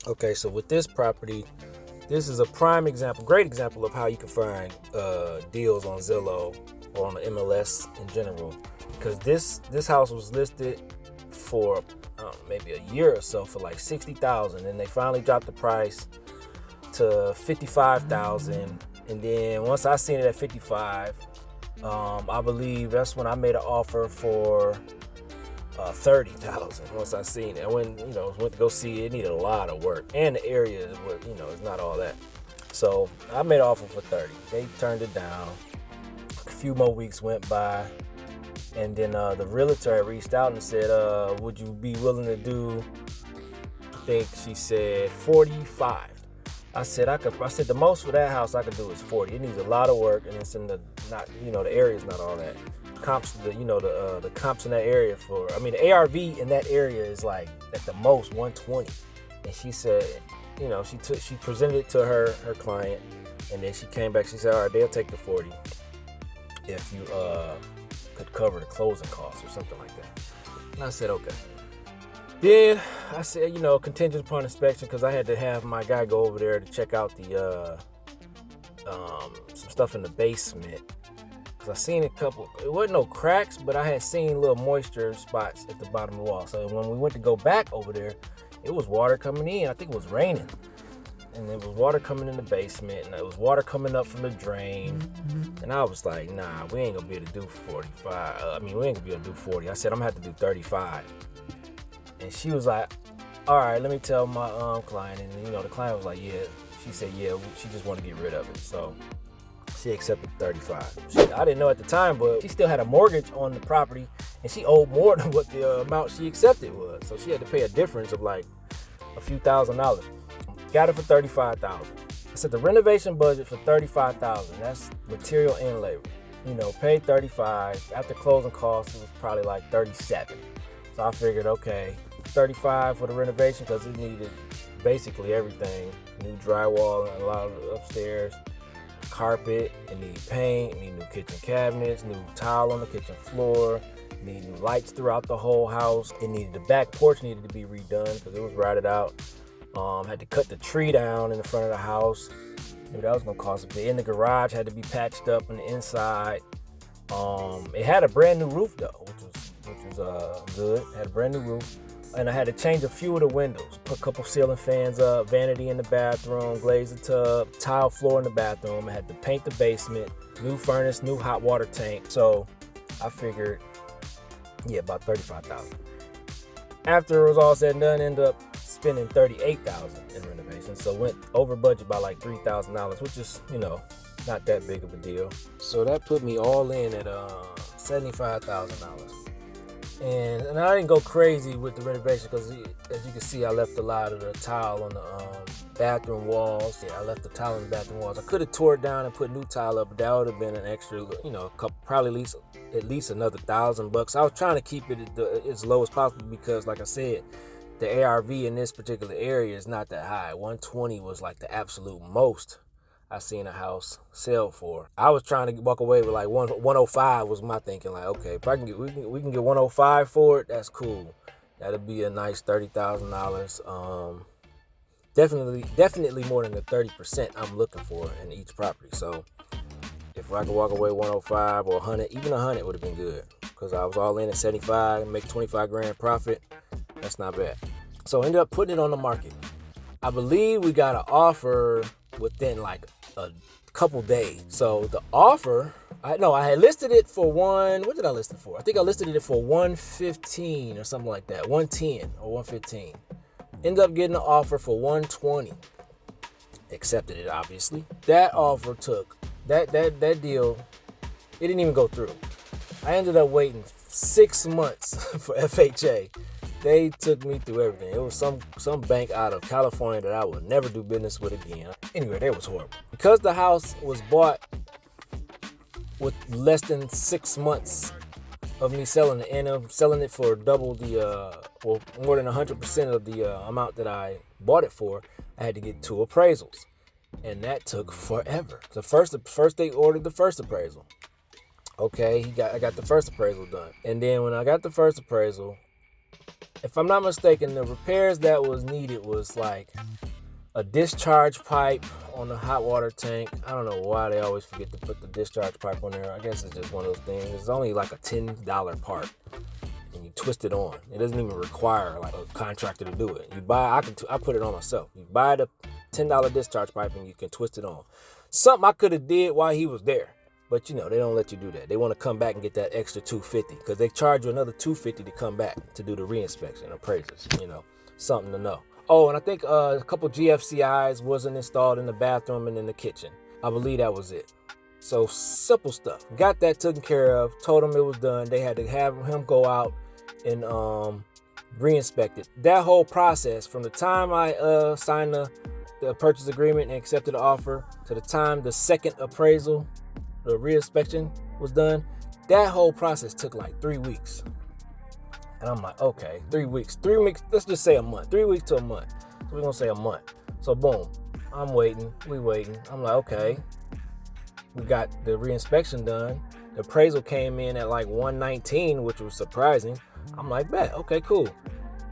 Okay, so with this property, this is a prime example, great example of how you can find deals on Zillow or on the MLS in general. Because this house was listed for maybe a year or so for like 60,000, and they finally dropped the price to 55,000. And then once I seen it at 55, I believe that's when I made an offer for 30,000. Once I seen it, I went to go see it. It needed a lot of work, and the area was, it's not all that. So I made an offer for 30. They turned it down. A few more weeks went by, and then the realtor had reached out and said, "Would you be willing to do?" I think she said 45. I said I could. I said the most for that house I could do is 40. It needs a lot of work, and it's in the not, the area's not all that. Comps, the comps in that area the ARV in that area is like at the most 120. And she said, she presented it to her client, and then she came back. She said, all right, they'll take the 40 if you could cover the closing costs or something like that. And I said, okay. Then I said, contingent upon inspection, because I had to have my guy go over there to check out the some stuff in the basement. Because I seen a couple, it wasn't no cracks, but I had seen little moisture spots at the bottom of the wall. So when we went to go back over there, it was water coming in. I think it was raining. And there was water coming in the basement, and there was water coming up from the drain. And I was like, nah, we ain't gonna be able to do 45. We ain't gonna be able to do 40. I said, I'm gonna have to do 35. And she was like, all right, let me tell my client. And the client was like, yeah. She said, yeah, she just wanted to get rid of it. So she accepted 35. I didn't know at the time, but she still had a mortgage on the property, and she owed more than what the amount she accepted was. So she had to pay a difference of like a few $1,000s. Got it for 35,000. I said the renovation budget for 35,000. That's material and labor. Paid 35. After closing costs, it was probably like 37. So I figured, okay, 35 for the renovation, because it needed basically everything. New drywall and a lot of upstairs, carpet, it needed paint, it needed new kitchen cabinets, new tile on the kitchen floor, it needed new lights throughout the whole house. It needed, the back porch needed to be redone because it was rotted out. Had to cut the tree down in the front of the house. Maybe that was gonna cost a bit. In the garage had to be patched up on the inside. It had a brand new roof though, which was good. It had a brand new roof. And I had to change a few of the windows, put a couple ceiling fans up, vanity in the bathroom, glaze the tub, tile floor in the bathroom. I had to paint the basement, new furnace, new hot water tank. So I figured, about 35,000. After it was all said and done, ended up spending 38,000 in renovation. So went over budget by like $3,000, which is, not that big of a deal. So that put me all in at $75,000. And I didn't go crazy with the renovation because, as you can see, I left a lot of the tile on the bathroom walls. Yeah, I left the tile on the bathroom walls. I could have tore it down and put new tile up, but that would have been an extra, probably at least another $1,000. I was trying to keep it as low as possible because, like I said, the ARV in this particular area is not that high. 120 was like the absolute most I seen a house sell for. I was trying to walk away with like 105 was my thinking. Like, okay, if I can get, we can get 105 for it, that's cool. That'll be a nice $30,000. Definitely more than the 30% I'm looking for in each property. So if I could walk away 105 or 100, even 100 would have been good, because I was all in at 75 and make 25 grand profit. That's not bad. So I ended up putting it on the market. I believe we got an offer within like a couple days. So the offer, I had listed it for what did I list it for? I think I listed it for 115 or something like that, 110 or 115. Ended up getting an offer for 120. Accepted it, obviously. That offer took, that deal, it didn't even go through. I ended up waiting 6 months for FHA. They took me through everything. It was some bank out of California that I would never do business with again. Anyway, they was horrible. Because the house was bought with less than 6 months of me selling it, and I'm selling it for double more than 100% of the amount that I bought it for, I had to get 2 appraisals. And that took forever. The first they ordered the first appraisal. Okay, I got the first appraisal done. And then when I got the first appraisal, if I'm not mistaken, the repairs that was needed was like a discharge pipe on the hot water tank. I don't know why they always forget to put the discharge pipe on there. I guess it's just one of those things. It's only like a $10 part, and you twist it on. It doesn't even require like a contractor to do it. You buy, I put it on myself. You buy the $10 discharge pipe and you can twist it on. Something I could have did while he was there, but you know they don't let you do that. They want to come back and get that extra $250 because they charge you another $250 to come back to do the reinspection appraisals. You know, something to know. Oh, and I think a couple GFCIs wasn't installed in the bathroom and in the kitchen. I believe that was it. So simple stuff. Got that taken care of. Told him it was done. They had to have him go out and re-inspect it. That whole process from the time I signed the purchase agreement and accepted the offer to the time the second appraisal, the re-inspection was done, that whole process took like 3 weeks. And I'm like, okay, 3 weeks, let's just say a month, 3 weeks to a month. So we're gonna say a month. So boom, I'm waiting, we waiting. I'm like, okay, we got the re-inspection done. The appraisal came in at like 119, which was surprising. I'm like, bet, okay, cool.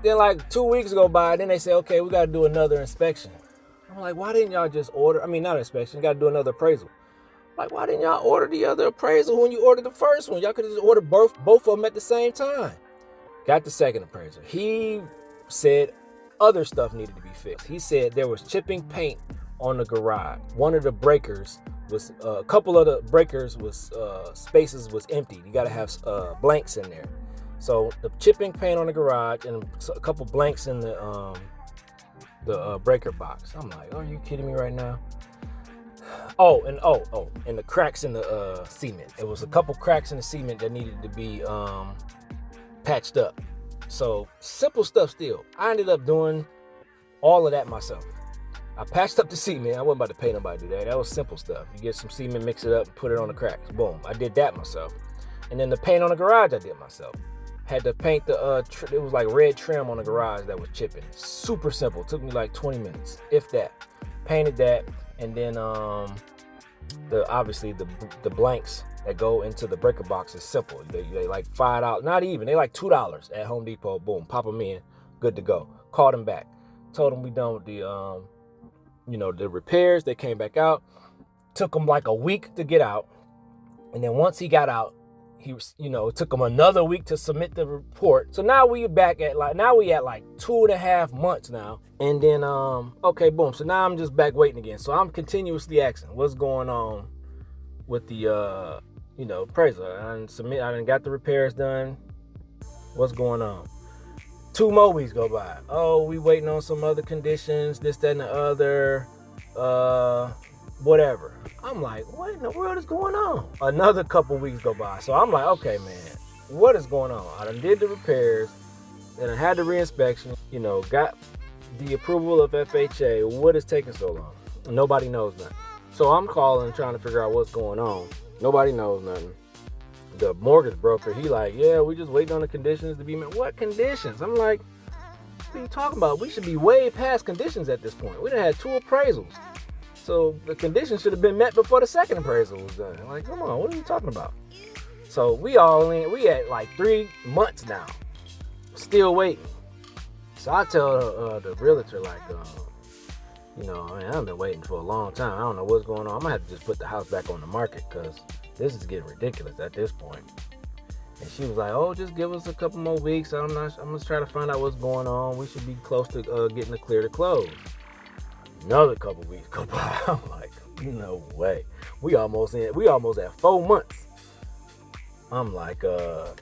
Then like 2 weeks go by, then they say, okay, we gotta do another inspection. I'm like, why didn't y'all just order, not inspection, gotta do another appraisal. Like, why didn't y'all order the other appraisal when you ordered the first one? Y'all could have just ordered both of them at the same time. Got the second appraiser. He said other stuff needed to be fixed. He said there was chipping paint on the garage. One of the breakers was, a couple of the breakers was, spaces was empty. You gotta have blanks in there. So the chipping paint on the garage and a couple blanks in the breaker box. I'm like, are you kidding me right now? And the cracks in the cement. It was a couple cracks in the cement that needed to be patched up. So simple stuff still. I ended up doing all of that myself. I patched up the cement. I wasn't about to pay nobody to do that. That was simple stuff. You get some cement, mix it up, and put it on the cracks. Boom. I did that myself. And then the paint on the garage I did myself. Had to paint the, it was like red trim on the garage that was chipping. Super simple. Took me like 20 minutes, if that. Painted that. And then obviously the blanks that go into the breaker box is simple. They like $5, not even. They like $2 at Home Depot. Boom, pop them in, good to go. Called them back, told them we done with the the repairs. They came back out. Took them like a week to get out, and then once he got out, he was it took him another week to submit the report. So now we back at like 2.5 months now. And then okay, boom. So now I'm just back waiting again. So I'm continuously asking what's going on with the appraisal. I done got the repairs done. What's going on? 2 more weeks go by. Oh, we waiting on some other conditions, this, that, and the other. Whatever. I'm like, what in the world is going on? Another couple weeks go by. So I'm like, okay, man, what is going on? I done did the repairs, and I had the reinspection, got the approval of FHA. What is taking so long? Nobody knows nothing. So I'm calling, trying to figure out what's going on. Nobody knows nothing. The mortgage broker, he like, yeah, we just waiting on the conditions to be met. What conditions? I'm like, what are you talking about? We should be way past conditions at this point. We done had 2 appraisals. So the conditions should have been met before the second appraisal was done. Like, come on, what are you talking about? So we at like 3 months now, still waiting. So I tell the realtor, like, I've been waiting for a long time. I don't know what's going on. I'm gonna have to just put the house back on the market because this is getting ridiculous at this point. And she was like, oh, just give us a couple more weeks. I'm gonna try to find out what's going on. We should be close to getting the clear to close. Another couple weeks go by. I'm like, no way. We almost at 4 months. I'm like, yeah,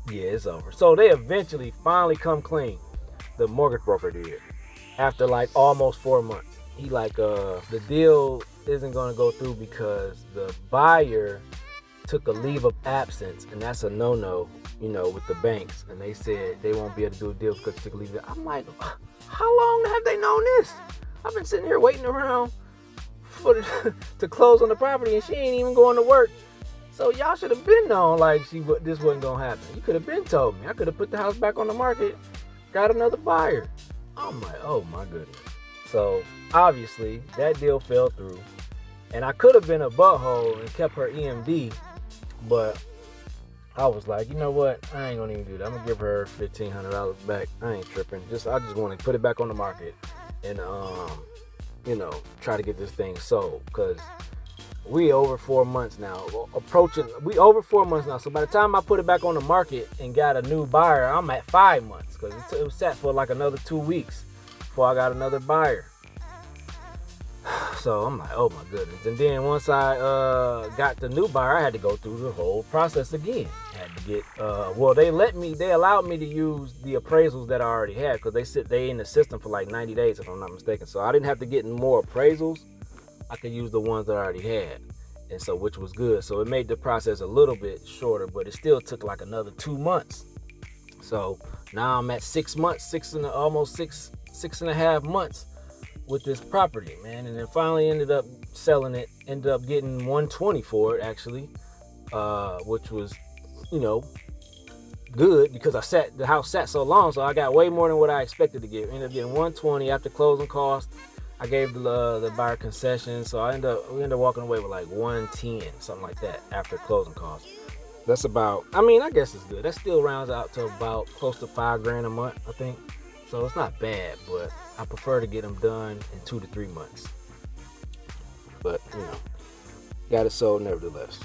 it's over. So they eventually finally come clean. The mortgage broker did. After like almost 4 months. He like, the deal isn't gonna go through because the buyer took a leave of absence, and that's a no-no, with the banks. And they said they won't be able to do a deal because they took a leave of. I'm like, how long have they known this? I've been sitting here waiting around to close on the property, and she ain't even going to work. So y'all should have been known like this wasn't gonna happen. You could have been told me. I could have put the house back on the market, got another buyer. I'm like, oh my goodness. So obviously that deal fell through, and I could have been a butthole and kept her EMD, but I was like, you know what? I ain't gonna even do that. I'm gonna give her $1,500 back. I ain't tripping. I just want to put it back on the market and try to get this thing sold, because we over 4 months now. We over 4 months now. So by the time I put it back on the market and got a new buyer, I'm at 5 months, because it was sat for like another 2 weeks before I got another buyer. So I'm like, oh my goodness. And then once I got the new buyer, I had to go through the whole process again. Had to get they allowed me to use the appraisals that I already had, because they in the system for like 90 days if I'm not mistaken. So I didn't have to get more appraisals. I could use the ones that I already had, and so, which was good. So it made the process a little bit shorter, but it still took like another 2 months. So now I'm at 6 months, almost six and a half months with this property, man. And then finally ended up selling it, ended up getting 120 for it actually, which was, good, because the house sat so long, so I got way more than what I expected to get. Ended up getting 120 after closing costs. I gave the buyer concession, so we ended up walking away with like 110, something like that, after closing costs. That's about, I guess it's good. That still rounds out to about close to $5,000 a month, I think. So it's not bad, but I prefer to get them done in 2 to 3 months. But got it sold nevertheless.